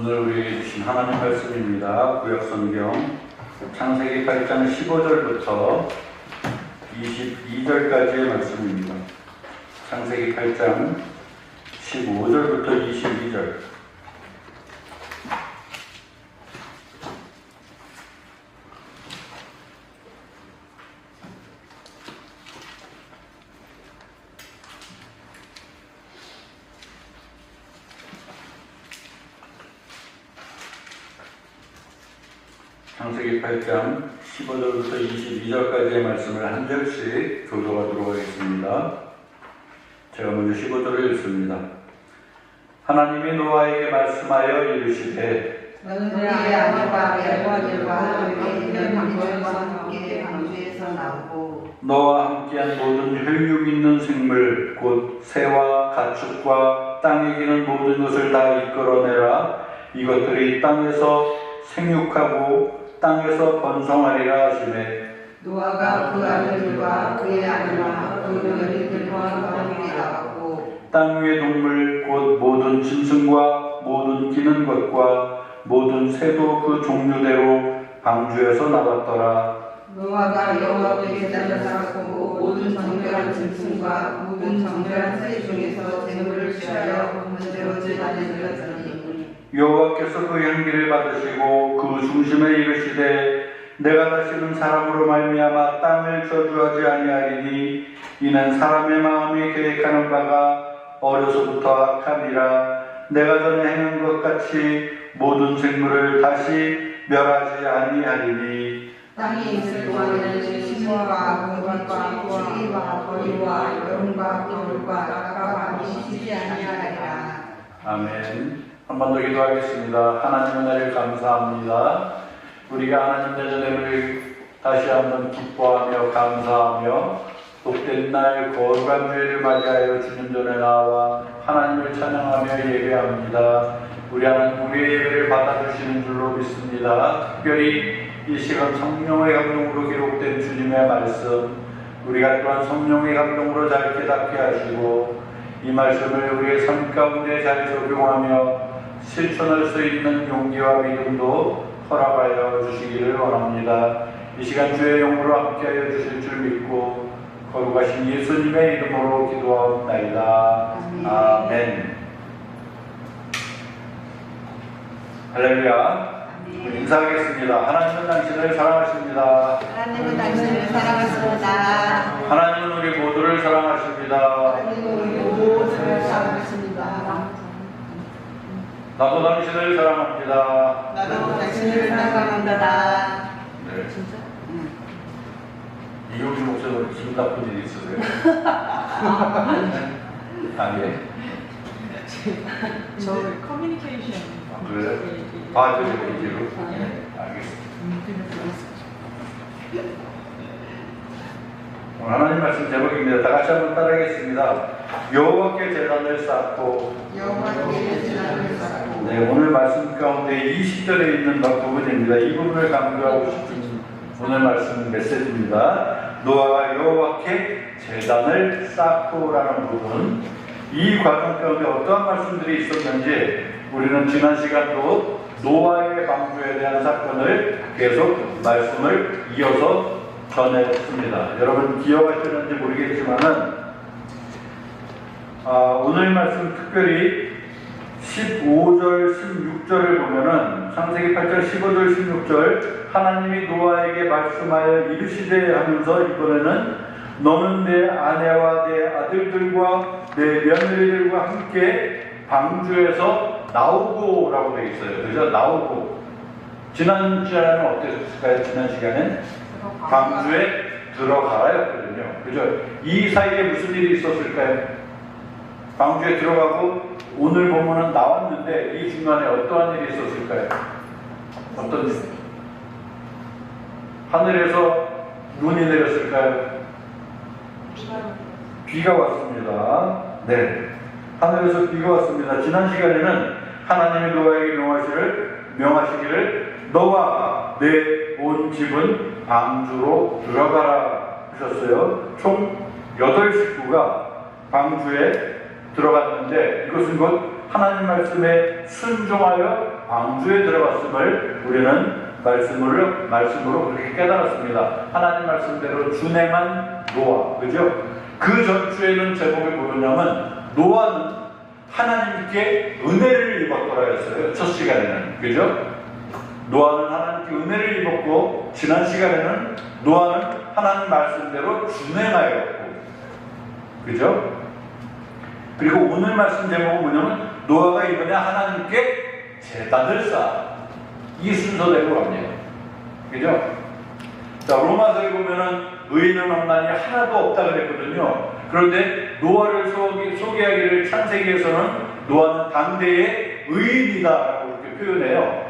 오늘 우리에게 주신 하나님 말씀입니다. 구약성경 창세기 8장 15절부터 22절까지의 말씀입니다. 창세기 8장 15절부터 22절. 창세기 8장 15절부터 22절까지의 말씀을 한 절씩 교도하도록 하겠습니다. 제가 먼저 15절을 읽습니다. 하나님이 노아에게 말씀하여 이르시되 너는 내 아내와 내 아들과 너의 방주에서 함께 방주에서 나오고 너와 함께한 모든 혈육 있는 생물 곧 새와 가축과 땅에 기는 모든 것을 다 이끌어내라. 이것들이 땅에서 생육하고 땅에서 번성하리라 하시매 노아가 그 아들들과 그의 아내와 그 며느리들과 함께 나갔고 땅 위의 동물 곧 모든 짐승과 모든 기는 것과 모든 새도 그 종류대로 방주에서 나갔더라. 노아가 여호와께 제단을 쌓았고 모든 정결한 짐승과 모든 정결한 새 중에서 제물을 취하여 번제로 제단에 드렸더니 여호와께서 그 향기를 받으시고 그 중심에 이르시되 내가 다시는 사람으로 말미암아 땅을 저주하지 아니하리니 이는 사람의 마음이 계획하는 바가 어려서부터 악함이라. 내가 전에 행한 것 같이 모든 생물을 다시 멸하지 아니하리니 땅이 있을 동안에는 신과 공과 추위와 더위와 여름과 겨울과 낮과 밤이 쉬지 아니하리라. 아멘. 한 번 더 기도하겠습니다. 하나님 은혜를 감사합니다. 우리가 하나님 내전을 다시 한번 기뻐하며 감사하며 복된 날 거룩한 주일을 맞이하여 주님 전에 나와 하나님을 찬양하며 예배합니다. 우리 하나님 우리의 예배를 받아주시는 줄로 믿습니다. 특별히 이 시간 성령의 감동으로 기록된 주님의 말씀, 우리가 또한 성령의 감동으로 잘 깨닫게 하시고 이 말씀을 우리의 삶 가운데 잘 적용하며 실천할 수 있는 용기와 믿음도 허락하여 주시기를 원합니다. 이 시간 주의 영으로 함께하여 주실 줄 믿고 거룩하신 예수님의 이름으로 기도하옵나이다. 아멘. 할렐루야. 인사하겠습니다. 하나님은 당신을 사랑하십니다. 하나님은 당신을 사랑하십니다. 하나님은 우리 모두를 사랑하십니다. 하나님은 우리 모두를 사랑하십니다. 나도 당신을 사랑합니다. 나도 당신을 사랑합니다. 네. 진짜? 이효진 목사님 기분 나쁜 일 있으세요? 아니에요? 저 커뮤니케이션. 그래요? 봐줘요, 이제로. 네, 알겠습니다. 하나님 말씀 제목입니다. 다 같이 한번 따라하겠습니다. 여호와께 제단을 쌓고. 여호와께 제단을 쌓고. 네, 오늘 말씀 가운데 20절에 있는 부분입니다. 이 부분을 강조하고 싶은 오늘 말씀 메시지입니다. 노아가 여호와께 제단을 쌓고라는 부분. 이 과정 가운데 어떠한 말씀들이 있었는지 우리는 지난 시간도 노아의 방주에 대한 사건을 계속 말씀을 이어서 전했습니다. 여러분 기억하시는지 모르겠지만은 오늘 말씀 특별히 15절, 16절을 보면은 창세기 8장 15절, 16절 하나님이 노아에게 말씀하여 이르시되 하면서 이번에는 너는 내 아내와 내 아들들과 내 며느리들과 함께 방주에서 나오고 라고 되어 있어요. 그래서 나오고 지난 시간에는 어땠을까요? 지난 시간엔 방주에 들어가라였거든요. 그죠? 이 사이에 무슨 일이 있었을까요? 방주에 들어가고 오늘 보면은 나왔는데 이 중간에 어떠한 일이 있었을까요? 어떤 일? 하늘에서 눈이 내렸을까요? 비가 왔습니다. 네. 하늘에서 비가 왔습니다. 지난 시간에는 하나님이 노아에게 명하시기를 너와 내 온 집은 방주로 들어가라 하셨어요. 총 8식구가 방주에 들어갔는데 이것은 곧 하나님 말씀에 순종하여 방주에 들어갔음을 우리는 말씀으로 그렇게 깨달았습니다. 하나님 말씀대로 준행한 노아, 그죠? 그 전주에는 제목이 뭐냐면 노아는 하나님께 은혜를 입었더라 했어요. 첫 시간에는, 그죠? 노아는 하나님께 은혜를 입었고, 지난 시간에는 노아는 하나님 말씀대로 준행하였고, 그죠? 그리고 오늘 말씀 제목은 뭐냐면 노아가 이번에 하나님께 제단을 쌓아. 이 순서대로 갑니다. 그죠? 자, 로마서에 보면은 의인은 없나니 하나도 없다 그랬거든요. 그런데 노아를 소개하기를 창세기에서는 노아는 당대의 의인이다라고 이렇게 표현해요.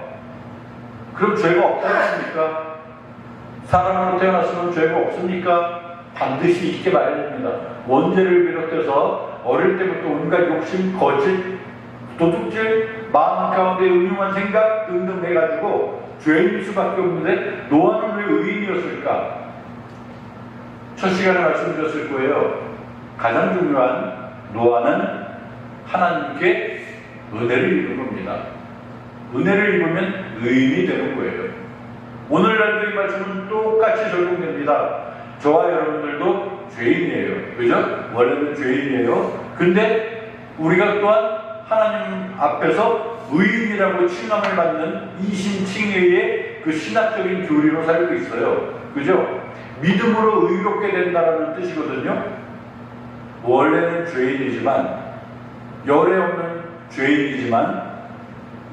그럼 죄가 없다고 합니까? 사람으로 태어났으면 죄가 없습니까? 반드시 있게 말해야 됩니다. 원죄를 비롯해서 어릴 때부터 온갖 욕심, 거짓, 도둑질, 마음 가운데 음흉한 생각 등등 해가지고 죄인일 수밖에 없는데 노아는 왜 의인이었을까? 첫 시간에 말씀드렸을 거예요. 가장 중요한 노아는 하나님께 은혜를 입은 겁니다. 은혜를 입으면 의인이 되는 거예요. 오늘날도 이 말씀은 똑같이 적용됩니다. 저와 여러분들도 죄인이에요. 그죠? 원래는 죄인이에요. 근데 우리가 또한 하나님 앞에서 의인이라고 칭함을 받는 이신칭의의 그 신학적인 교리로 살고 있어요. 그죠? 믿음으로 의롭게 된다는 뜻이거든요. 원래는 죄인이지만, 열애 없는 죄인이지만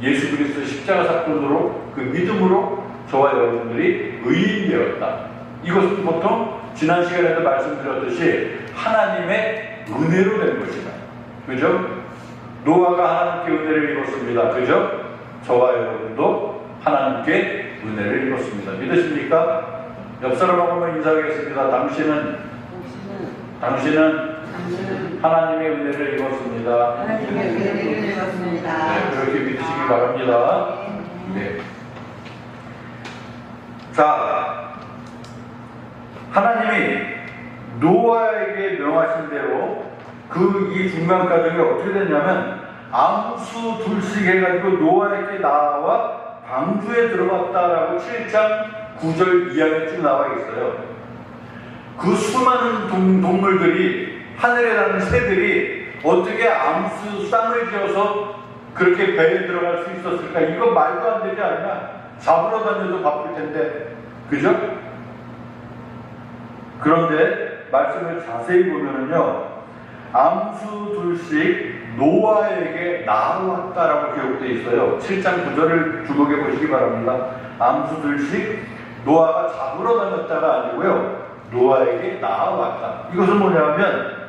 예수 그리스도의 십자가 사건으로 그 믿음으로 저와 여러분들이 의인이 되었다. 이것은 보통 지난 시간에도 말씀드렸듯이 하나님의 은혜로 된 것이다. 그죠? 노아가 하나님께 은혜를 입었습니다. 그죠? 저와 여러분도 하나님께 은혜를 입었습니다. 믿으십니까? 옆 사람하고만 인사하겠습니다. 당신은 하나님의 은혜를 입었습니다. 하나님의 은혜를 입었습니다. 네, 그렇게 믿으시기 바랍니다. 네. 자, 하나님이 노아에게 명하신 대로 이 중간 과정이 어떻게 됐냐면 암수 둘씩 해가지고 노아에게 나와 방주에 들어갔다라고 7장 9절 이하에 쭉 나와 있어요. 그 수많은 동물들이, 하늘에 나는 새들이 어떻게 암수 쌍을 지어서 그렇게 배에 들어갈 수 있었을까? 이거 말도 안 되지 않나? 잡으러 다녀도 바쁠 텐데, 그죠? 그런데 말씀을 자세히 보면은요, 암수 둘씩 노아에게 나왔다라고 기록되어 있어요. 7장 9절을 주목해 보시기 바랍니다. 암수 둘씩 노아가 잡으러 다녔다가 아니고요, 노아에게 나왔다. 이것은 뭐냐면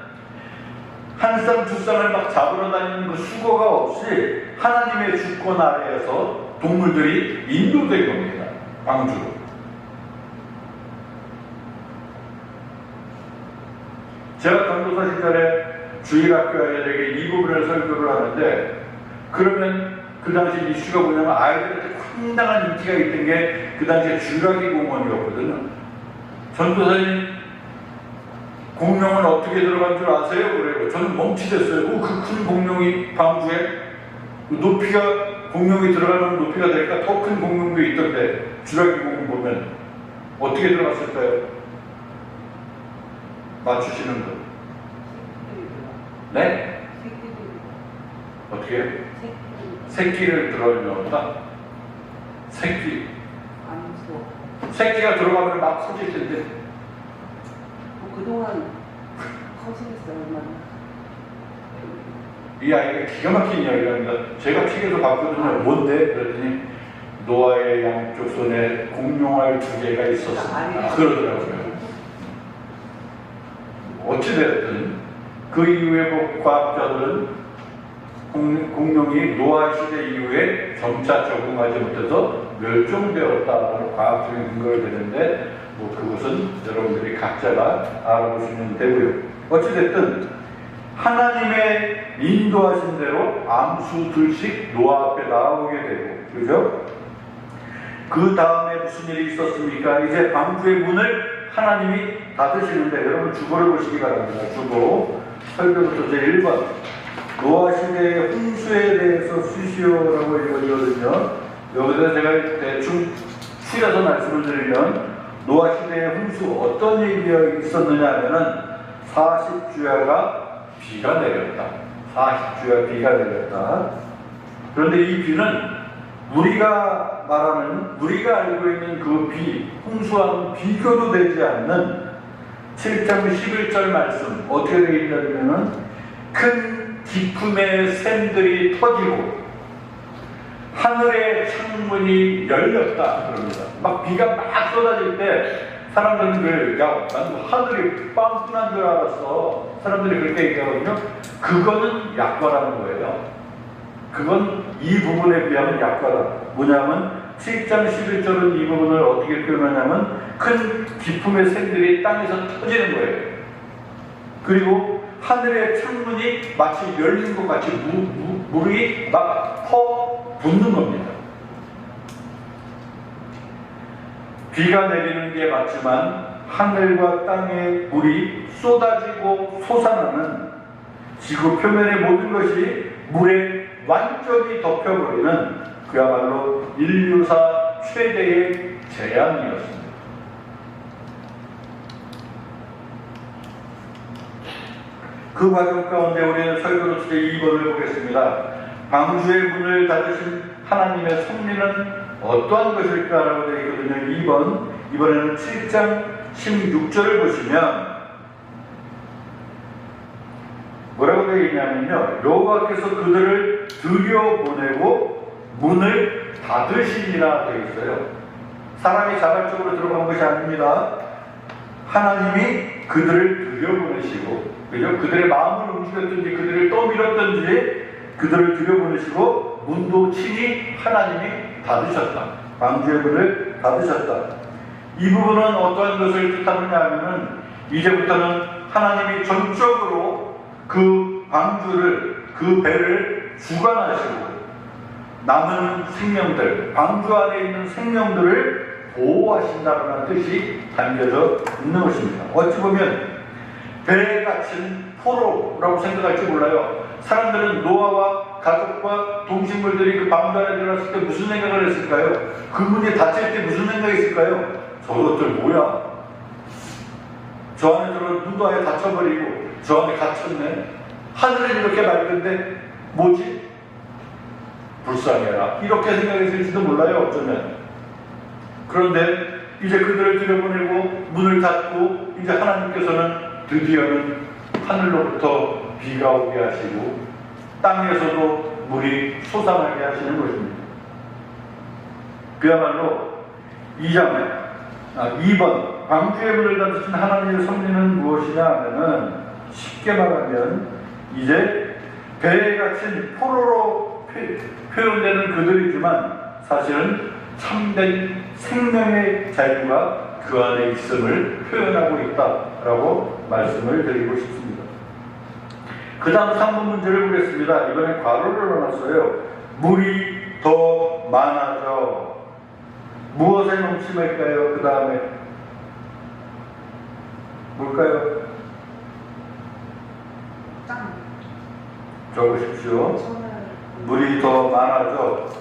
한 쌍, 두 쌍을 막 잡으러 다니는 그 수고가 없이 하나님의 주권 아래에서 동물들이 인도된 겁니다. 방주로. 제가 전도사 시절에 주일학교 아이들에게 이 부분을 설교를 하는데, 그러면 그 당시 이슈가 뭐냐면 아이들한테 상당한 인기가 있던 게 그 당시에 쥬라기 공원이었거든요. 전도사님, 공룡은 어떻게 들어간 줄 아세요? 그래요. 저는 멈칫했어요. 그 큰 공룡이 방주에 높이가, 공룡이 들어가는 높이가 될까? 더 큰 공룡도 있던데 쥬라기 공원 보면 어떻게 들어갔을까요? 맞추시는 분? 네? 어떻게 해요? 새끼를 들어오려다? 새끼가 들어가면 막 커질 텐데. 그동안 커지겠어요, 얼마나. 이 아이가 기가 막힌 이야기를 합니다. 제가 책에서 봤거든요. 뭔데? 그랬더니 노아의 양쪽 손에 공룡알 2개가 있었습니다. 그러더라고요. 어찌됐든 그 이후에 과학자들은 공룡이 노아 시대 이후에 점차 적응하지 못해서 멸종되었다라는 과학적인 근거를 대는데, 그것은 여러분들이 각자가 알아보시면 되고요. 어찌됐든 하나님의 인도하신 대로 암수 둘씩 노아 앞에 나오게 되고, 그죠? 그 다음에 무슨 일이 있었습니까? 이제 방주의 문을 하나님이 닫으시는데, 여러분 주보를 보시기 바랍니다. 주보 설교부터 제1번 노아 시대의 홍수에 대해서 수시오라고 읽어주거든요. 여기서 제가 대충 추려서 말씀을 드리면 노아 시대의 홍수 어떤 얘기가 있었느냐 하면은 40주야가 비가 내렸다. 40주야 비가 내렸다. 그런데 이 비는 우리가 말하는, 우리가 알고 있는 그 비, 홍수와는 비교도 되지 않는 7장 11절 말씀 어떻게 되어 있냐면은 큰 기품의 샘들이 터지고 하늘의 창문이 열렸다 그럽니다. 막 비가 막 쏟아질 때 사람들은 야, 난 하늘이 빵꾸난 줄 알았어. 사람들이 그렇게 얘기하거든요. 그거는 약과라는 거예요. 그건 이 부분에 비하면 약과다. 뭐냐면 7장 11절은 이 부분을 어떻게 표현하냐면 큰 기품의 샘들이 땅에서 터지는 거예요. 그리고 하늘의 창문이 마치 열린 것 같이 물이 막 퍼붓는 겁니다. 비가 내리는 게 맞지만 하늘과 땅의 물이 쏟아지고 솟아나는 지구 표면의 모든 것이 물에 완전히 덮여버리는 그야말로 인류사 최대의 재앙이었습니다. 그 과정 가운데 우리는 설교로 주제 2번을 보겠습니다. 방주의 문을 닫으신 하나님의 섭리는 어떠한 것일까라고 되어 있거든요. 2번. 이번에는 7장 16절을 보시면 뭐라고 되어 있냐면요. 여호와께서 그들을 들여보내고 문을 닫으시니라 되어 있어요. 사람이 자발적으로 들어간 것이 아닙니다. 하나님이 그들을 들여보내시고, 그죠? 그들의 마음을 움직였든지 그들을 떠밀었든지 그들을 들여보내시고 문도 친히 하나님이 닫으셨다. 방주의 문을 닫으셨다. 이 부분은 어떠한 것을 뜻하느냐 하면은 이제부터는 하나님이 전적으로 그 방주를, 그 배를 주관하시고 남은 생명들, 방주 안에 있는 생명들을 보호하신다는 뜻이 담겨져 있는 것입니다. 어찌 보면 배에 갇힌 포로라고 생각할지 몰라요. 사람들은 노아와 가족과 동식물들이 그 방주 안에 들어갔을 때 무슨 생각을 했을까요? 그 문이 닫힐 때 무슨 생각이 있을까요? 저것들 뭐야? 저 안에 들어온 문도 아예 닫혀버리고 저 안에 갇혔네. 하늘은 이렇게 맑은데 뭐지? 불쌍해라. 이렇게 생각했을지도 몰라요. 어쩌면. 그런데 이제 그들을 들여보내고 문을 닫고 이제 하나님께서는 드디어는 하늘로부터 비가 오게 하시고 땅에서도 물이 솟아나게 하시는 것입니다. 그야말로 2번 방주의 문을 닫으신 하나님의 섭리는 무엇이냐 하면은 쉽게 말하면 이제 배에 갇힌 포로로 표현되는 그들이지만 사실은 참된 생명의 자유가 그 안에 있음을 표현하고 있다라고 말씀을 드리고 싶습니다. 그 다음 3번 문제를 보겠습니다. 이번에 괄호를 넣어놨어요. 물이 더 많아져. 무엇에 넘침할까요? 그 다음에 뭘까요? 땅. 적으십시오. 물이 더 많아져.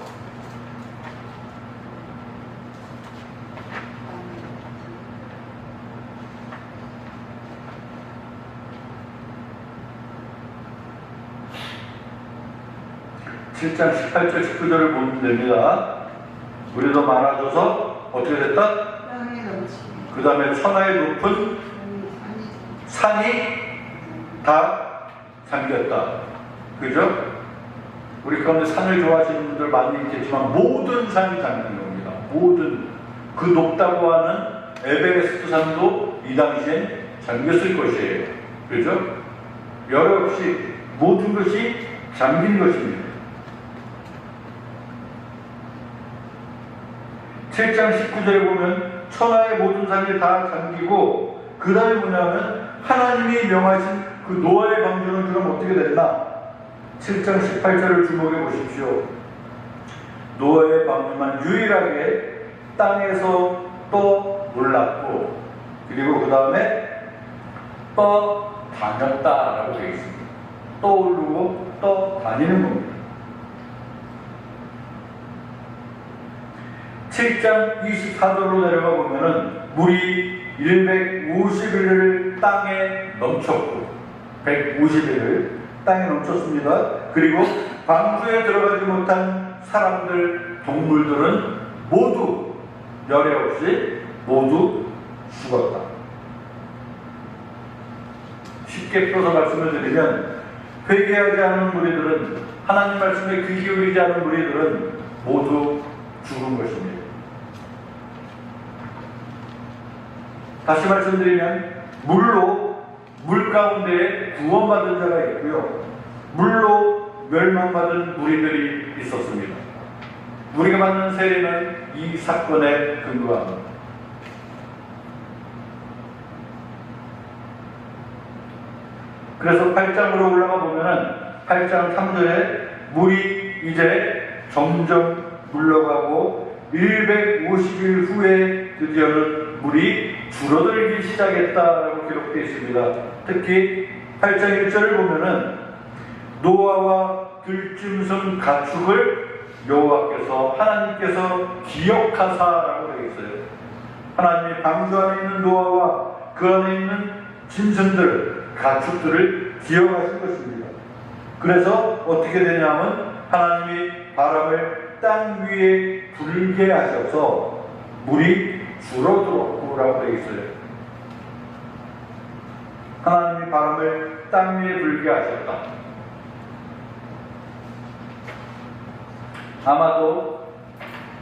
(7장 18절 19절을) 보면 됩니다. 물이 더 많아져서 어떻게 됐다? 땅에 넘치고 그 다음에 천하의 높은 산이 다 잠겼다. 그죠? 우리 가운데 산을 좋아하시는 분들 많이 있겠지만 모든 산이 잠기는 겁니다. 모든 그 높다고 하는 에베레스트 산도 이 당시엔 잠겼을 것이에요. 그죠? 여러 없이 모든 것이 잠긴 것입니다. 7장 19절에 보면 천하의 모든 산이 다 잠기고 그 다음에 뭐냐면 하나님이 명하신 그 노아의 방주는 그럼 어떻게 됐나? 7장 18절을 주목해 보십시오. 노아의 방주만 유일하게 땅에서 또 올랐고 그리고 그 다음에 또 다녔다라고 되어 있습니다. 떠오르고 떠다니는 겁니다. 7장 24절로 내려가 보면은 물이 150일을 땅에 넘쳤고 150일을 땅에 넘쳤습니다. 그리고 방주에 들어가지 못한 사람들, 동물들은 모두 열애 없이 모두 죽었다. 쉽게 풀어서 말씀을 드리면 회개하지 않은 무리들은, 하나님 말씀에 귀 기울이지 않은 무리들은 모두 죽은 것입니다. 다시 말씀드리면 물 가운데에 구원받은 자가 있고요, 물로 멸망받은 무리들이 있었습니다. 우리가 받는 세례는 이 사건에 근거합니다. 그래서 8장으로 올라가 보면은 8장 3절에 물이 이제 점점 물러가고 150일 후에 드디어는 물이 줄어들기 시작했다라고 기록되어 있습니다. 특히 8장 1절을 보면은 노아와 들짐승 가축을 여호와께서, 하나님께서 기억하사라고 되어 있어요. 하나님이 방주 안에 있는 노아와 그 안에 있는 짐승들, 가축들을 기억하신 것입니다. 그래서 어떻게 되냐면 하나님이 바람을 땅 위에 불게 하셔서 물이 줄어들었고라고 되어 있어요. 하나님이 바람을 땅 위에 불게 하셨다. 아마도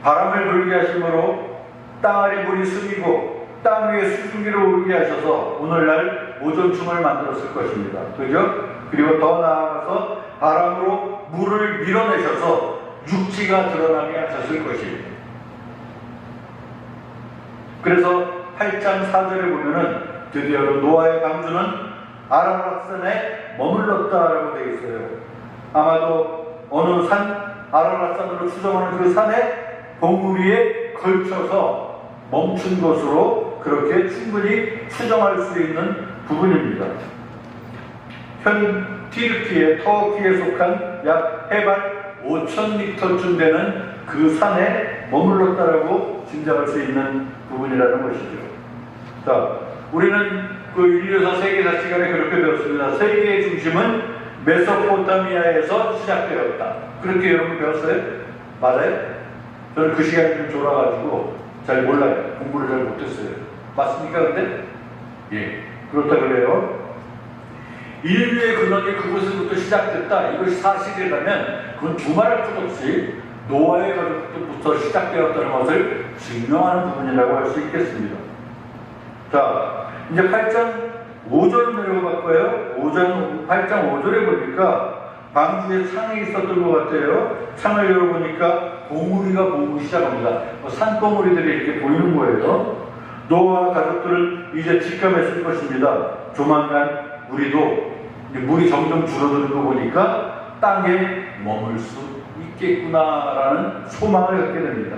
바람을 불게 하심으로 땅 아래 물이 숨이고 땅 위에 수증기를 오르게 하셔서 오늘날 오존충을 만들었을 것입니다. 그죠? 그리고 더 나아가서 바람으로 물을 밀어내셔서 육지가 드러나게 하셨을 것입니다. 그래서 8장 4절에 보면은 드디어 노아의 방주는 아라랏산에 머물렀다라고 되어 있어요. 아마도 어느 산, 아라랏산으로 추정하는 그 산에 봉우리에 걸쳐서 멈춘 것으로 그렇게 충분히 추정할 수 있는 부분입니다. 현 티르키의, 터키에 속한 약 해발 5,000m쯤 되는 그 산에 머물렀다라고 짐작할 수 있는 부분이라는 것이죠. 자, 우리는 그 인류사 세계사 시간에 그렇게 배웠습니다. 세계의 중심은 메소포타미아에서 시작되었다. 그렇게 여러분 배웠어요? 맞아요? 저는 그 시간에 좀 졸아가지고 잘 몰라요. 공부를 잘 못했어요. 맞습니까 근데? 예, 그렇다 그래요. 인류의 근원이 그곳에서부터 시작됐다, 이것이 사실이라면 그건 두말할 것 없이 노아의 가족부터 시작되었다는 것을 증명하는 부분이라고 할 수 있겠습니다. 자, 이제 8장 5절 내려가 볼까요? 8장 5절에 보니까 방주에 창이 있었던 것 같아요. 창을 열어보니까 봉우리가 보이기 시작합니다. 산봉우리들이 이렇게 보이는 거예요. 노아와 가족들은 이제 직감했을 것입니다. 조만간 우리도 물이 점점 줄어드는 거 보니까 땅에 머물 수 있겠구나라는 소망을 갖게 됩니다.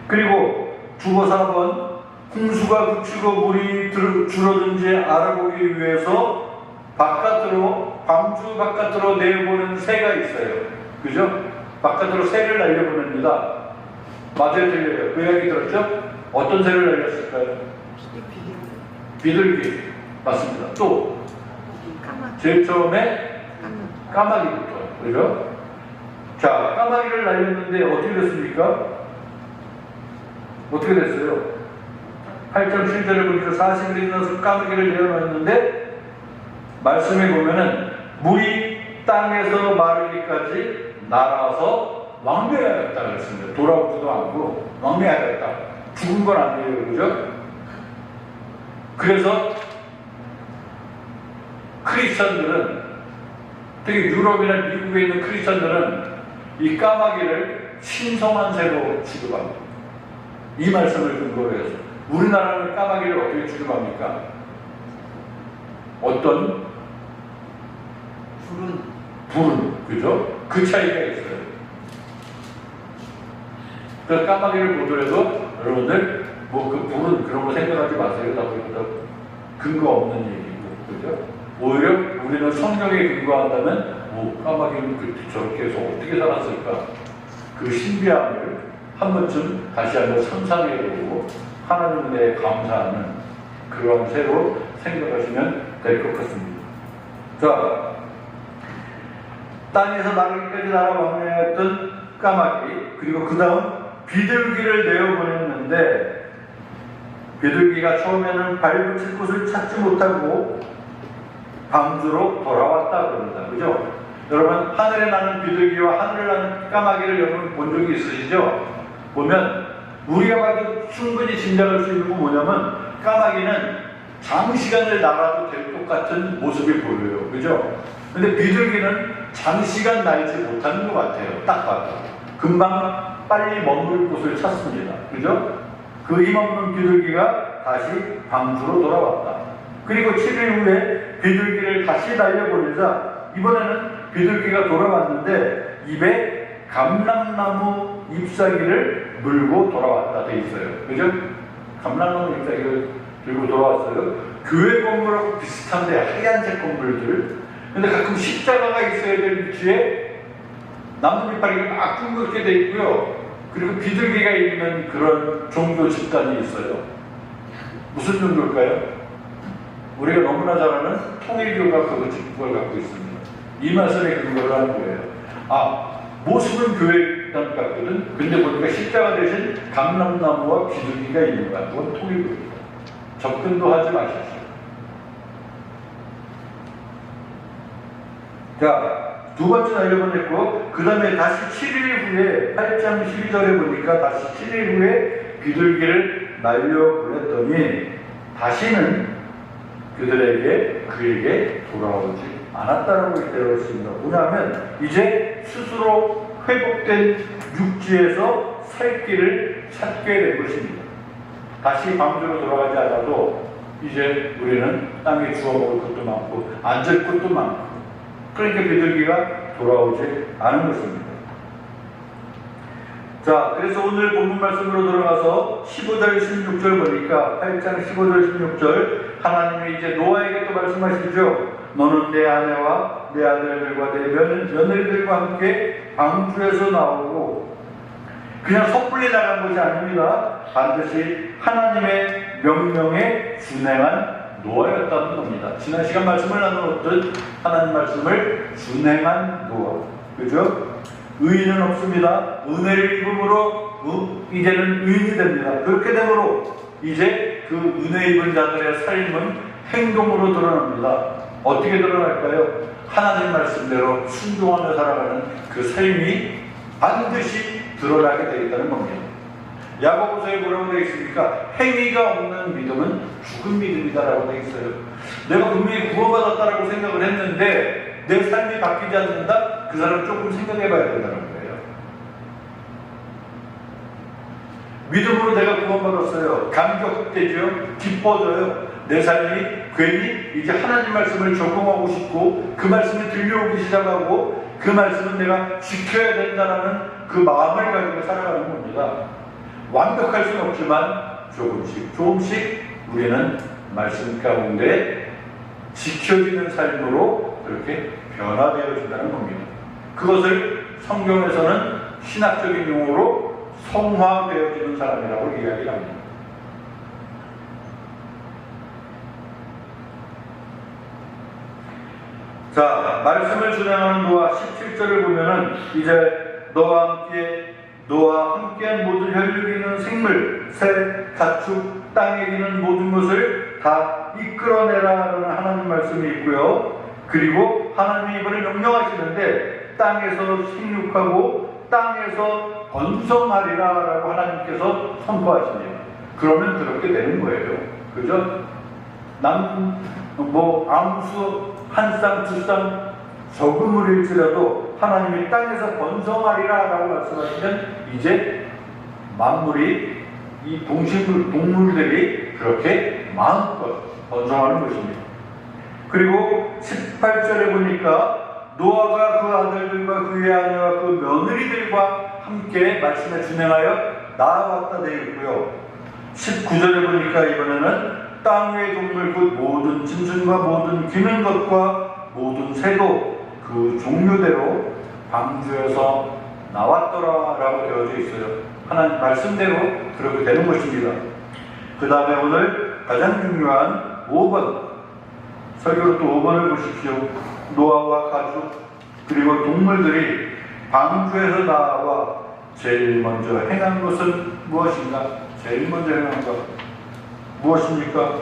그리고 죽어서 한번 홍수가 그치고 물이 줄어든지 알아보기 위해서 바깥으로, 방주 바깥으로 내보는 새가 있어요. 그죠? 바깥으로 새를 날려보냅니다. 맞아요, 들려요? 그 이야기 들었죠? 어떤 새를 날렸을까요? 비둘기. 맞습니다. 또 제일 처음에 까마귀부터. 그죠? 자, 까마귀를 날렸는데 어떻게 됐습니까? 어떻게 됐어요? 8장 7절을 보니까 40일이 지나서 까마귀를 내어놓았는데 말씀에 보면은 물이 땅에서 마르기까지 날아서 왕래하였다 그랬습니다. 돌아오지도 않고 왕래하였다. 죽은 건 아니에요. 그죠? 그래서 크리스천들은, 특히 유럽이나 미국에 있는 크리스천들은 이 까마귀를 신성한 새로 취급합니다. 이 말씀을 근거로 해서. 우리나라는 까마귀를 어떻게 취급합니까? 어떤? 불은, 그죠? 그 차이가 있어요. 그래서 까마귀를 보더라도 여러분들 뭐 그 불은 그런 거 생각하지 마세요. 다 근거 없는 얘기고, 그죠? 오히려 우리는 성경에 근거한다면 까마귀는 저렇게 해서 어떻게 살았을까? 그 신비함을 한 번쯤 다시 한번 상상해보고 하나님 은혜에 감사하는 그런 새로 생각하시면 될 것 같습니다. 자, 땅에서 나르기까지 날아왔던 까마귀, 그리고 그 다음 비둘기를 내어보냈는데 비둘기가 처음에는 발붙일 곳을 찾지 못하고 방주로 돌아왔다 그럽니다. 그죠? 여러분, 하늘에 나는 비둘기와 하늘에 나는 까마귀를 여러분 본 적이 있으시죠? 보면 우리가 봐도 충분히 짐작할 수 있는 건 뭐냐면 까마귀는 장시간을 날아도 될 것 같은 모습이 보여요. 그죠? 근데 비둘기는 장시간 날지 못하는 것 같아요. 딱 봐도. 금방 빨리 머물 곳을 찾습니다. 그죠? 그 힘없는 비둘기가 다시 방주로 돌아왔다. 그리고 7일 후에 비둘기를 다시 날려보내자 이번에는 비둘기가 돌아왔는데 입에 감람나무 잎사귀를 물고 돌아왔다 돼 있어요. 그죠? 감람나무 잎사귀를 들고 돌아왔어요. 교회 건물하고 비슷한데 하얀색 건물들. 근데 가끔 십자가가 있어야 될 위치에 나무 이파리가 막 둥그렇게 돼 있고요. 그리고 비둘기가 있는 그런 종교 집단이 있어요. 무슨 종교일까요? 우리가 너무나 잘 아는 통일교가 그걸 갖고 있습니다. 이 말씀에 근거를 하는 거예요. 모습은 교회단 같거든. 근데 보니까 십자가 대신 감람나무와 비둘기가 있는 거야. 그건 통일교입니다. 접근도 하지 마십시오. 자, 두 번째 날려보냈고, 그 다음에 다시 7일 후에 8장 12절에 보니까 다시 7일 후에 비둘기를 날려보냈더니 다시는 그에게 돌아오지 않았다라고 되어 있습니다. 뭐냐면 이제 스스로 회복된 육지에서 살 길을 찾게 된 것입니다. 다시 방주로 돌아가지 않아도 이제 우리는 땅에 주워 먹을 것도 많고 앉을 것도 많고, 그러니까 비둘기가 돌아오지 않은 것입니다. 자, 그래서 오늘 본문 말씀으로 들어가서 15절 16절 보니까 8장 15절 16절 하나님이 이제 노아에게 또 말씀하시죠. 너는 내 아내와 내 아들들과 내 며느리들과 함께 방주에서 나오고, 그냥 섣불리 나간 것이 아닙니다. 반드시 하나님의 명령에 준행한 노아였다는 겁니다. 지난 시간 말씀을 나누었던 하나님 말씀을 준행한 노아. 그죠? 의인은 없습니다. 은혜를 입음으로 이제는 의인이 됩니다. 그렇게 되므로 이제 그 은혜 입은 자들의 삶은 행동으로 드러납니다. 어떻게 드러날까요? 하나님 말씀대로 순종하며 살아가는 그 삶이 반드시 드러나게 되겠다는 겁니다. 야고보서에 뭐라고 되어 있습니까? 행위가 없는 믿음은 죽은 믿음이다라고 되어 있어요. 내가 분명히 구원받았다라고 생각을 했는데 내 삶이 바뀌지 않는다? 그 사람 조금 생각해 봐야 된다는 거예요. 믿음으로 내가 구원받았어요. 감격되죠? 기뻐져요. 내 삶이 괜히 이제 하나님 말씀을 적용하고 싶고 그 말씀이 들려오기 시작하고 그 말씀은 내가 지켜야 된다는 그 마음을 가지고 살아가는 겁니다. 완벽할 수는 없지만 조금씩 우리는 말씀 가운데 지켜지는 삶으로 그렇게 변화되어진다는 겁니다. 그것을 성경에서는 신학적인 용어로 성화되어지는 사람이라고 이야기합니다. 자, 말씀을 준행하는 노아 17절을 보면은 이제 너와 함께한 모든 혈육이 있는 생물, 새, 가축, 땅에 있는 모든 것을 다 이끌어내라는 하나님 말씀이 있고요. 그리고 하나님이 이번에 명령하시는데 땅에서 생육하고 땅에서 번성하리라라고 하나님께서 선포하십니다. 그러면 그렇게 되는 거예요. 그죠? 암수 한 쌍, 두 쌍 적음을일지라도 하나님이 땅에서 번성하리라 라고 말씀하시면 이제 만물이 이 동물들이 그렇게 마음껏 번성하는 것입니다. 그리고 18절에 보니까 노아가 그 아들들과 그의 아내와 그 며느리들과 함께 말씀에 준행하여 나아왔다 되어 있고요. 19절에 보니까 이번에는 땅 위의 동물 곧 모든 짐승과 모든 기는 것과 모든 새도 그 종류대로 방주에서 나왔더라 라고 되어져 있어요. 하나님 말씀대로 그렇게 되는 것입니다. 그 다음에 오늘 가장 중요한 5번 설교로 또 5번을 보십시오. 노아와 가축 그리고 동물들이 방주에서 나와 제일 먼저 행한 것은 무엇인가? 제일 먼저 행한 것 무엇입니까?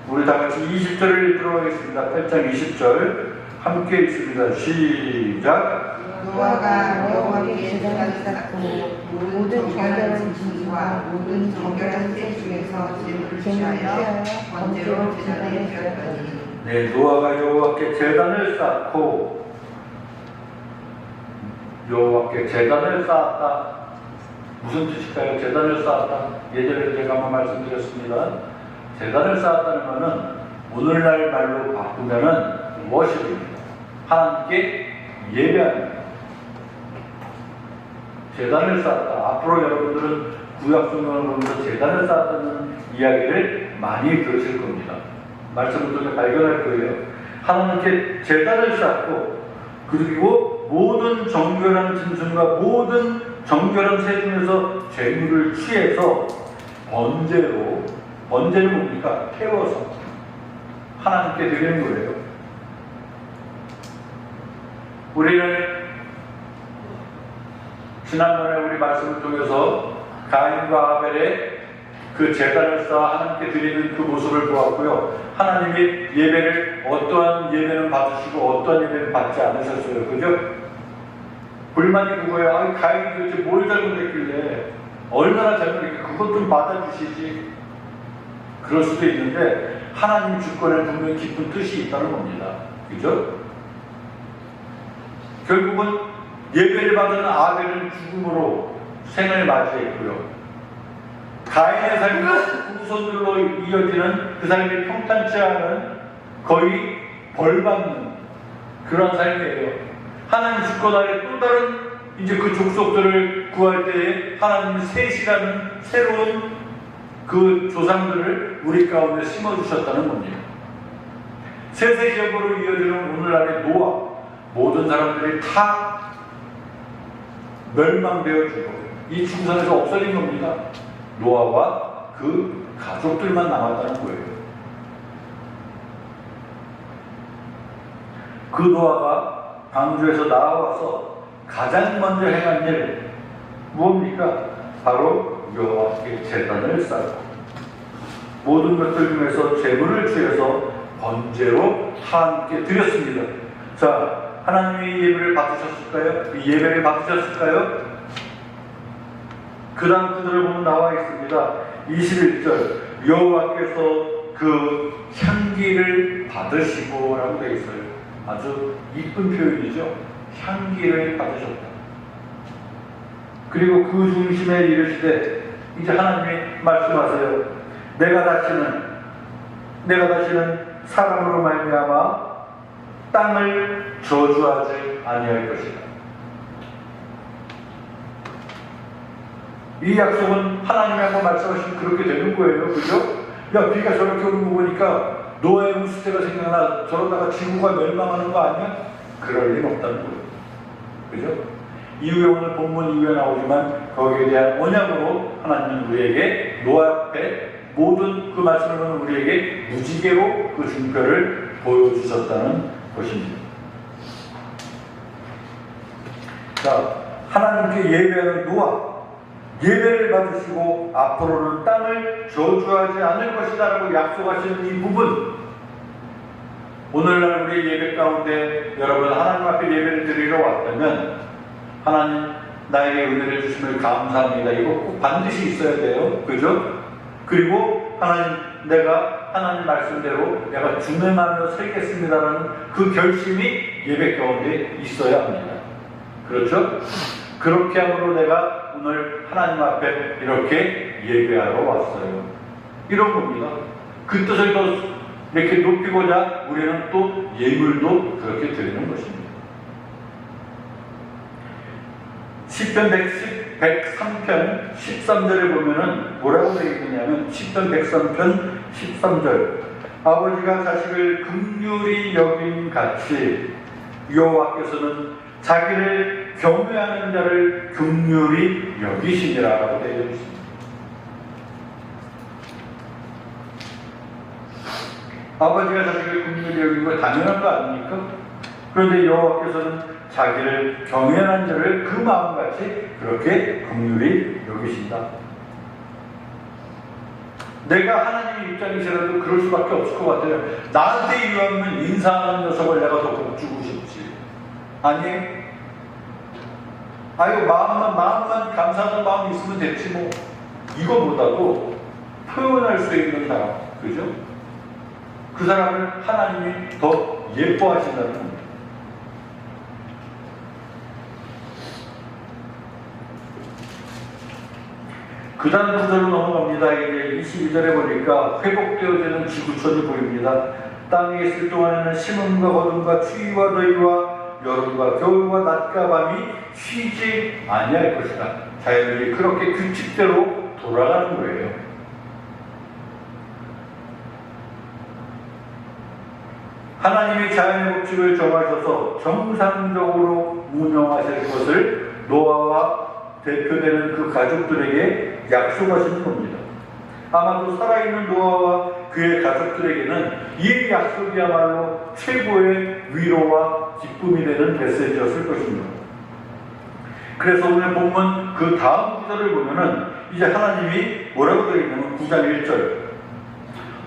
우리 다 같이 20절을 들어가겠습니다. 8장 20절 함께 읽습니다. 시작. 노아가 여호와께 제단을 쌓고 모든 정결한 짐승과 모든 정결한 새 중에서 제물을 취하여 번제로 제단에 드렸더니 네, 노아가 여호와께 제단을 쌓고 여호와께 제단을 쌓았다. 무슨 뜻일까요? 제단을 쌓았다. 예전에 제가 한번 말씀드렸습니다. 제단을 쌓았다는 것은 오늘날 말로 바꾸면은 워십입니다. 하나님께 예배합니다. 제단을 쌓았다. 앞으로 여러분들은 구약성경을 보면서 제단을 쌓았다는 이야기를 많이 들으실 겁니다. 말씀을 통해 발견할 거예요. 하나님께 제단을 쌓고 그리고 모든 정결한 짐승과 모든 정결한 새 중에서 제물을 취해서 번제는 뭡니까? 태워서 하나님께 드리는 거예요. 우리는 지난번에 우리 말씀을 통해서 가인과 아벨의 그 제단을 쌓아 하나님께 드리는 그 모습을 보았고요. 하나님이 예배를 어떠한 예배는 받으시고 어떠한 예배는 받지 않으셨어요. 그죠? 불만이 그거예요. 아니 가인이 도대체 뭘 잘못했길래 얼마나 잘못했길래 그것 좀 받아주시지. 그럴 수도 있는데 하나님 주권에 분명히 깊은 뜻이 있다는 겁니다. 그죠? 결국은 예배를 받은 아벨은 죽음으로 생을 맞이했고요. 가인의 삶은 후손들로 이어지는 그 삶이 평탄치 않은 거의 벌받는 그런 삶이에요. 하나님 주권 아래 또 다른 이제 그 족속들을 구할 때에 하나님은 셋이라는 새로운 그 조상들을 우리 가운데 심어주셨다는 겁니다. 세세기역으로 이어지는 오늘날의 노아 모든 사람들이 다 멸망되어지고 이 중산에서 없어진 겁니다. 노아와 그 가족들만 남았다는 거예요. 그 노아가 방주에서 나와서 가장 먼저 행한 일 무엇입니까? 바로 여호와께 제단을 쌓고 모든 것들 중에서 제물을 취해서 번제로 하나님께 드렸습니다. 자, 하나님이 예배를 받으셨을까요? 그 예배를 받으셨을까요? 그 다음 구절을 보면 나와 있습니다. 21절 여호와께서 그 향기를 받으시고 라고 되어 있어요. 아주 이쁜 표현이죠. 향기를 받으셨다. 그리고 그 중심에 이르시되 이제 하나님이 말씀하세요. 내가 다시는 사람으로 말미암아 땅을 저주하지 아니할 것이다. 이 약속은 하나님이 한번 말씀하시면 그렇게 되는 거예요. 그죠? 야, 비가 저렇게 오는 거 보니까 노아의 우수대가 생각나 저러다가 지구가 멸망하는 거 아니야? 그럴 일 없다는 거예요. 그죠? 이후에 오늘 본문 이후에 나오지만 거기에 대한 언약으로 하나님은 우리에게 노아 앞에 모든 그 말씀을 보는 우리에게 무지개로 그 증표를 보여주셨다는 것입니다. 자, 하나님께 예배하는 노아 예배를 받으시고 앞으로는 땅을 저주하지 않을 것이다 라고 약속하시는 이 부분 오늘날 우리의 예배 가운데 여러분 하나님 앞에 예배를 드리러 왔다면 하나님 나에게 은혜를 주심을 감사합니다. 이거 꼭 반드시 있어야 돼요. 그죠? 그리고 하나님 내가 하나님 말씀대로 내가 준행하며 살겠습니다라는 그 결심이 예배 가운데 있어야 합니다. 그렇죠? 그렇게 함으로 내가 오늘 하나님 앞에 이렇게 예배하러 왔어요. 이런 겁니다. 그 뜻을 더 이렇게 높이고자 우리는 또 예물도 그렇게 드리는 것입니다. 시편 103편 13절에 보면은 뭐라고 되어 있느냐면 시편 103편 13절 아버지가 자식을 긍휼히 여김 같이 여호와께서는 자기를 경외하는 자를 긍휼히 여기시니라라고 되어 있습니다. 아버지가 자식을 긍휼히 여기는 거 당연한 거 아닙니까? 그런데 여호와께서는 자기를 경외하는 자를 그 마음같이 그렇게 긍휼히 여기신다. 내가 하나님의 입장이시라도 그럴 수밖에 없을 것 같아요. 나한테 이러면 인사하는 녀석을 내가 더 복주고 싶지. 아니, 아유 마음만 감사하는 마음이 있으면 됐지 뭐. 이거보다도 표현할 수 있는 사람, 그죠? 그 사람을 하나님이 더 예뻐하신다는 겁니다. 그 다음 구절로 넘어갑니다. 이제 22절에 보니까 회복되어지는 지구촌이 보입니다. 땅에 있을 동안에는 심음과 거둠과 추위와 더위와 여름과 겨울과 낮과 밤이 쉬지 아니할 것이다. 자연이 그렇게 규칙대로 돌아가는 거예요. 하나님이 자연의 법칙을 정하셔서 정상적으로 운영하실 것을 노아와 대표되는 그 가족들에게 약속하신 겁니다. 아마도 살아있는 노아와 그의 가족들에게는 이 약속이야말로 최고의 위로와 기쁨이 되는 메시지였을 것입니다. 그래서 오늘 본문 그 다음 구절을 보면은 이제 하나님이 뭐라고 되어 있냐면 9장 1절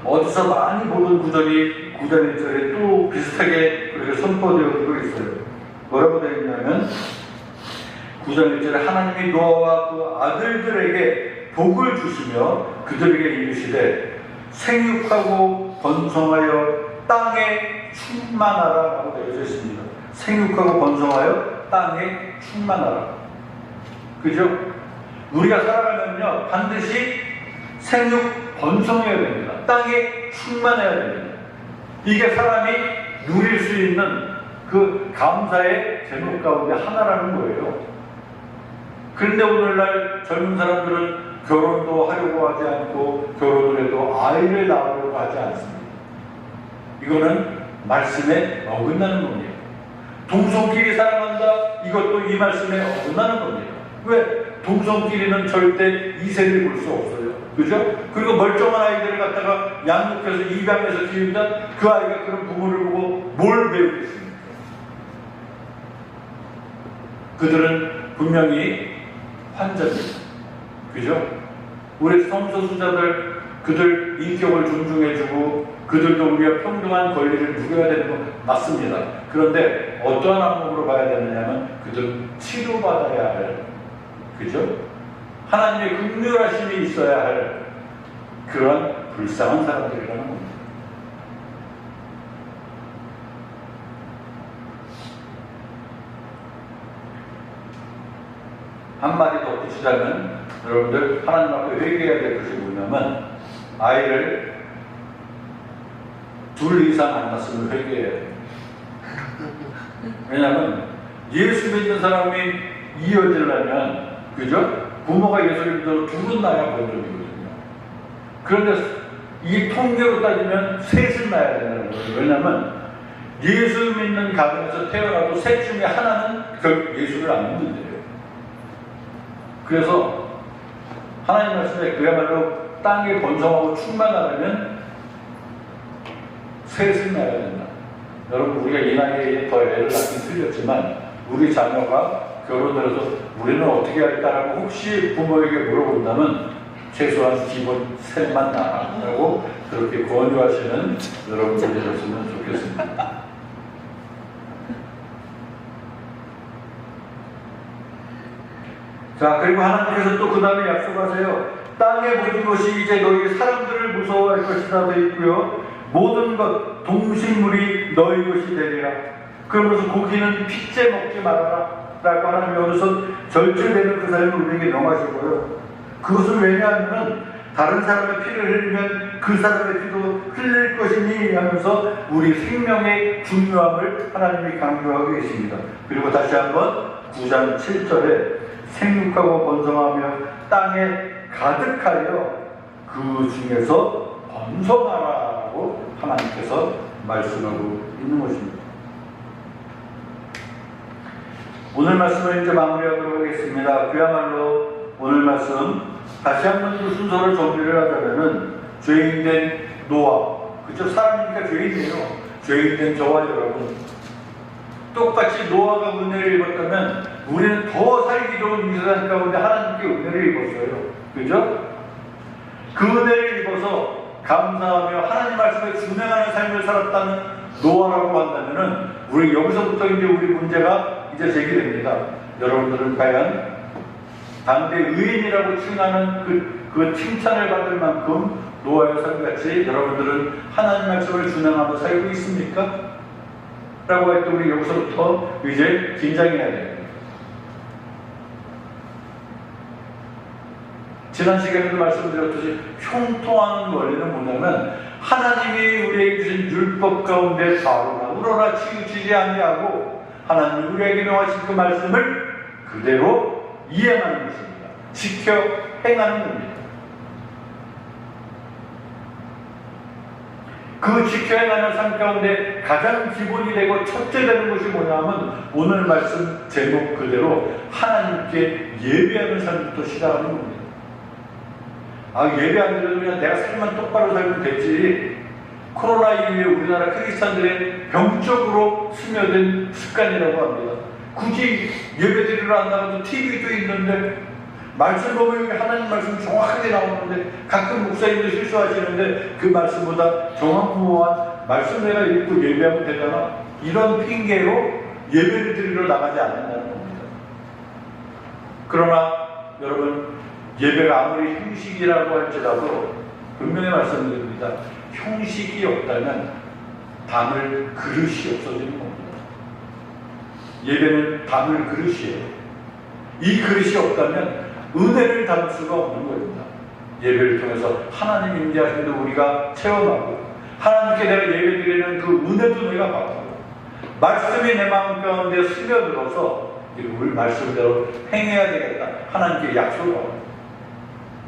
어디서 많이 보던 구절이 9장 1절에 또 비슷하게 그렇게 선포되어 있어요. 뭐라고 되어 있냐면 9장 1절에 하나님이 노아와 그 아들들에게 복을 주시며 그들에게 이르시되 생육하고 번성하여 땅에 충만하라라고 되어 있습니다. 생육하고 번성하여 땅에 충만하라. 그죠? 우리가 살아가면요 반드시 생육 번성해야 됩니다. 땅에 충만해야 됩니다. 이게 사람이 누릴 수 있는 그 감사의 제목 가운데 하나라는 거예요. 그런데 오늘날 젊은 사람들은 결혼도 하려고 하지 않고 결혼을 해도 아이를 낳으려고 하지 않습니다. 이거는 말씀에 어긋나는 겁니다. 동성끼리 사랑한다 이것도 이 말씀에 어긋나는 겁니다. 왜? 동성끼리는 절대 이세를 볼 수 없어요. 그죠? 그리고 멀쩡한 아이들을 갖다가 양육해서 입양해서 키운다 그 아이가 그런 부모를 보고 뭘 배우겠습니까? 그들은 분명히 환자입니다. 그죠? 우리 성소수자들 그들 인격을 존중해주고 그들도 우리가 평등한 권리를 누려야 되는 건 맞습니다. 그런데 어떠한 항목으로 봐야 되느냐면 그들은 치료받아야 할 그죠? 하나님의 긍휼하심이 있어야 할 그런 불쌍한 사람들이라는 겁니다. 한마디 더 붙이자면 여러분들 하나님 앞에 회개해야 될 것이 뭐냐면 아이를 둘 이상 안 낳았으면 회개해야 돼요. 왜냐하면 예수 믿는 사람이 이어지려면 그죠? 부모가 예수를 믿어도 둘은 낳아야 번족이거든요. 그런데 이 통계로 따지면 셋을 낳아야 된다는 거예요. 왜냐하면 예수 믿는 가정에서 태어나도 셋 중에 하나는 결국 예수를 안 믿는데요. 그래서 하나님 말씀에 그야말로 땅에 번성하고 충만하려면 셋을 낳아야 된다. 여러분 우리가 이 나이에 더 애를 낳긴 틀렸지만 우리 자녀가 결혼을 해서 우리는 어떻게 할까라고 혹시 부모에게 물어본다면 최소한 기본 셋만 낳아라고 그렇게 권유하시는 여러분들이 되셨으면 좋겠습니다. 자, 그리고 하나님께서 또 그 다음에 약속하세요. 땅의 모든 것이 이제 너희 사람들을 무서워할 것이다 되어 있고요. 모든 것, 동식물이 너희 것이 되리라. 그러면서 고기는 핏째 먹지 말아라. 라고 하나님이 어느덧 절제되는 그 사람을 우리에게 명하시고요. 그것은 왜냐하면 다른 사람의 피를 흘리면 그 사람의 피도 흘릴 것이니 하면서 우리 생명의 중요함을 하나님이 강조하고 계십니다. 그리고 다시 한번 9장 7절에 생육하고 번성하며 땅에 가득하여 그 중에서 번성하라고 하나님께서 말씀하고 있는 것입니다. 오늘 말씀을 이제 마무리하도록 하겠습니다. 그야말로 오늘 말씀 다시 한번 그 순서를 정리를 하자면은 죄인된 노아, 그쵸? 사람이니까 죄인이에요. 죄인된 저와 여러분, 똑같이 노아가 은혜를 입었다면 우리는 더 살기 좋은 이 세상 가운데 하나님께 은혜를 입었어요. 그죠? 그 은혜를 입어서 감사하며 하나님 말씀에 준행하는 삶을 살았다는 노아라고 한다면은 우리 여기서부터 이제 우리 문제가 이제 제기됩니다. 여러분들은 과연 당대 의인이라고 칭하는 그 칭찬을 받을 만큼 노아의 삶같이 여러분들은 하나님 말씀을 준행하며 살고 있습니까? 라고 할 때 우리 여기서부터 이제 긴장해야 됩니다. 지난 시간에도 말씀드렸듯이 형통하는 원리는 뭐냐면 하나님이 우리에게 주신 율법 가운데 바로나 우러나 치우치지 아니하고 하나님이 우리에게 명하신 그 말씀을 그대로 이행하는 것입니다. 지켜 행하는 겁니다. 그 지켜 행하는 삶 가운데 가장 기본이 되고 첫째 되는 것이 뭐냐면 오늘 말씀 제목 그대로 하나님께 예배하는 삶부터 시작하는 겁니다. 예배 안 드려도 그냥 내가 삶만 똑바로 살면 됐지. 코로나 이후에 우리나라 크리스찬들의 병적으로 스며든 습관이라고 합니다. 굳이 예배 드리러 안 나가도 TV도 있는데 말씀 보면 하나님 말씀 정확하게 나오는데 가끔 목사님도 실수하시는데 그 말씀보다 정확무한 말씀 내가 읽고 예배하면 되잖아. 이런 핑계로 예배를 드리러 나가지 않는다는 겁니다. 그러나 여러분, 예배가 아무리 형식이라고 할지라도 분명히 말씀드립니다. 형식이 없다면 담을 그릇이 없어지는 겁니다. 예배는 담을 그릇이에요. 이 그릇이 없다면 은혜를 담을 수가 없는 겁니다. 예배를 통해서 하나님 임재하심도 우리가 체험하고 하나님께 내가 예배드리는 그 은혜도 내가 받고 말씀이 내 마음 가운데 스며들어서 우리 말씀대로 행해야 되겠다. 하나님께 약속하고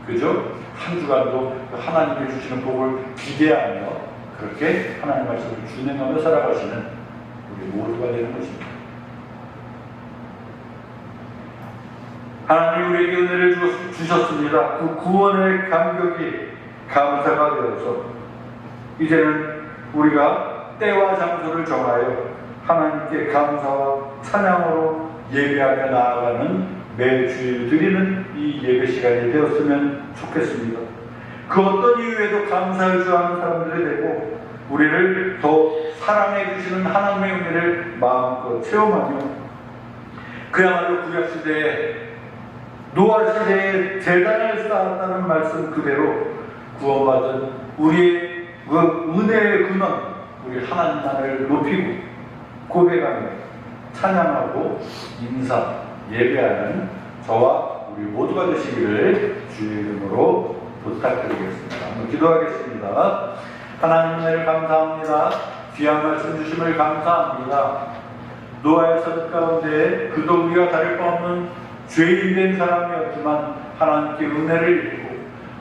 그죠? 한 주간도 하나님이 주시는 복을 기대하며 그렇게 하나님 말씀을 준행하며 살아가시는 우리 모두가 되는 것입니다. 하나님 우리에게 은혜를 주셨습니다. 그 구원의 감격이 감사가 되어서 이제는 우리가 때와 장소를 정하여 하나님께 감사와 찬양으로 예배하며 나아가는 매주 드리는 이 예배 시간이 되었으면 좋겠습니다. 그 어떤 이유에도 감사를 주하는 사람들이 되고 우리를 더 사랑해 주시는 하나님의 은혜를 마음껏 체험하며 그야말로 구약시대에 노아 시대에 제단을 쌓았다는 말씀 그대로 구원받은 우리의 그 은혜의 근원 우리 하나님만을 높이고 고백하며 찬양하고 인사 예배하는 저와 우리 모두가 되시기를 주의 이름으로 부탁드리겠습니다. 한번 기도하겠습니다. 하나님 은혜를 감사합니다. 귀한 말씀 주심을 감사합니다. 노아의 섭 가운데 그도 우리가 다를 바 없는 죄인된 사람이었지만 하나님께 은혜를 입고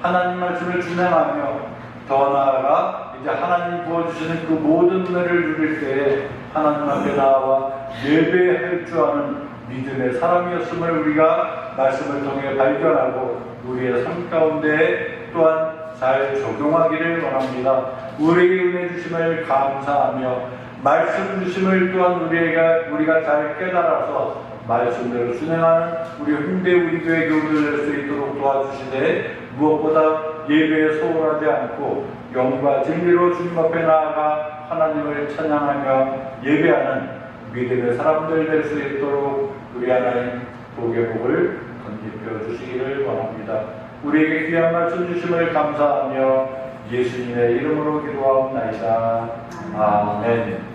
하나님 말씀을 준행하며 더 나아가 이제 하나님 부어주시는 그 모든 은혜를 누릴 때에 하나님 앞에 나와 예배할 줄 아는 믿음의 사람이었음을 우리가 말씀을 통해 발견하고 우리의 삶 가운데 또한 잘 적용하기를 원합니다. 우리에게 은혜 주심을 감사하며 말씀 주심을 또한 우리가 잘 깨달아서 말씀대로 준행하는 우리 홍대 우리 교회 교우들 될 수 있도록 도와주시되 무엇보다 예배에 소홀하지 않고 영과 진리로 주님 앞에 나아가 하나님을 찬양하며 예배하는 믿음의 사람들 될 수 있도록 우리 하나님 복의 복을 덧입혀 주시기를 원합니다. 우리에게 귀한 말씀 주심을 감사하며 예수님의 이름으로 기도하옵나이다. 아멘.